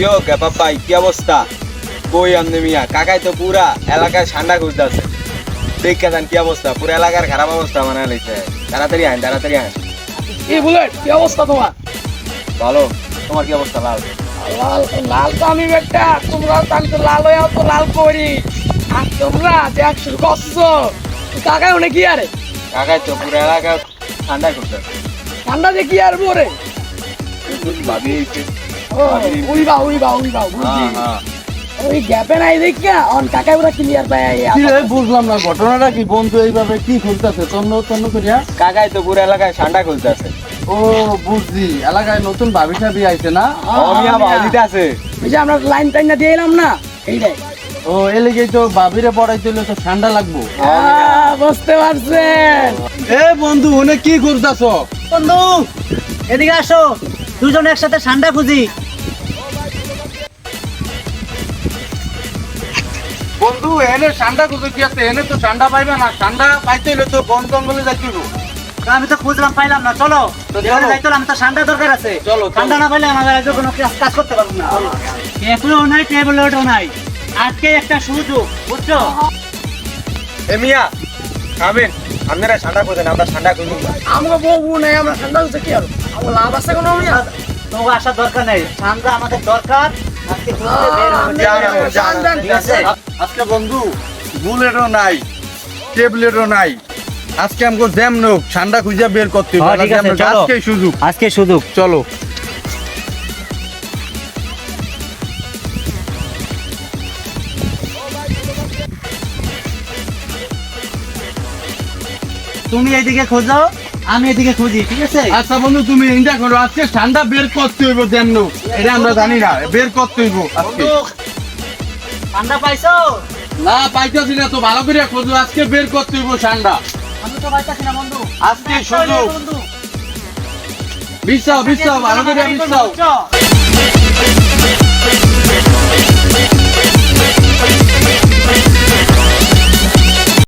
ইয়ো গ্যাপাপ ভাই কি অবস্থা? কই আমনে মিয়া কাকাই তো পুরা এলাকায় ঠান্ডা ঘুরতে আছে। দেখে যান কি অবস্থা, পুরো এলাকার খারাপ অবস্থা মানে লাইছে। তাড়াতাড়ি আইন, তাড়াতাড়ি আইন। কি বুলেট, কি অবস্থা তোমার? ভালো, তোমার কি অবস্থা? লাল লাল লাল তো আমি বেটা, তোমরা তো আমি তো লাল হয়ে তো লাল করি। আর তোমরা যে শুরু করছো কাকাই ওনে কি আরে? কাকাই তো পুরো এলাকা ঠান্ডা ঘুরতে আছে। ঠান্ডা যে কি আর বরে? ভাবি উইবা বুঝছি। হ্যাঁ ওই গ্যাপে নাই দেখা অন কাকাই পুরা ক্লিয়ার পায়। কি রে, বুঝলাম না ঘটনাটা কি। বন্ধু এইভাবে কি খুলতেছে তন্ন করিয়া? কাকাই তো পুরো এলাকায় ঠান্ডা ঘুরতে আছে। ও বুঝছি, এলাকায় নতুন ভাবি সাবি আইছে না? মিয়া ভাবিতে আছে। ওই যে আমরা লাইন টাইন না দিয়ে এলাম না এইটাই। ও এলিগেই তো ভাবিরে পড়াইতে হলে তো ঠান্ডা লাগবো। বুঝতে পারছেন? এ বন্ধু ওনে কি করতেছ? বন্ধু এদিকে আসো, দুজন একসাথে ঠান্ডা খুঁজি। বন্ধু এনে ঠান্ডা খুঁজে কি আছে? এনে তো ঠান্ডা পাইবে না। ঠান্ডা পাইতে হলে তো বন জঙ্গলে যাইতে হবে। তো আমি তো খুঁজলাম, পাইলাম না। চলো যেখানে যাইতে আমি তো ঠান্ডা দরকার আছে। চলো, ঠান্ডা না পাইলে আমাদের আজকে কোনো কাজ করতে পারবো না। টেবিলও নাই, টেবিলও নাই। আজকে একটা সুযোগ, বুঝছো? এ মিয়া খাবেন, আপনারা ঠান্ডা খোঁজেন, আমরা ঠান্ডা খুঁজব না। আমরা বউ নাই, আমরা ঠান্ডা হচ্ছে কি আর আমার লাভ আছে কোনো? আমি তোমাকে আসার দরকার নেই, ঠান্ডা আমাদের দরকার। আজকে খুঁজতে বের হবো। যান, ঠিক আছে? আজকে বন্ধু বুলেটও নাই, টেবলেটও নাই। আজকে আমাকে জ্যাম নোক ঠান্ডা খুঁজে বের করতে হবে। হ্যাঁ, ঠিক আছে, চলো। আজকে সুযোগ, আজকে সুযোগ। চলো। তুমি এইদিকে খোঁজো, আমি এদিকে খুঁজি, ঠিক আছে? আচ্ছা বন্ধু তুমি চিন্তা করো, আজকে ঠান্ডা বের করতে হইব। জ্যাম নোক এটা আমরা জানি না, বের করতে হইব আজকে। বন্ধু, ঠান্ডা পাইছো? না পাইতেছি না তো, ভালো করে খোঁজো। আজকে বের করতে হইব ঠান্ডা। আমি তো পাইতাছি না বন্ধু। আজকে সুযোগ। বন্ধু বিশ্বাও ভালো করে বিশ্বাও। বুঝছো?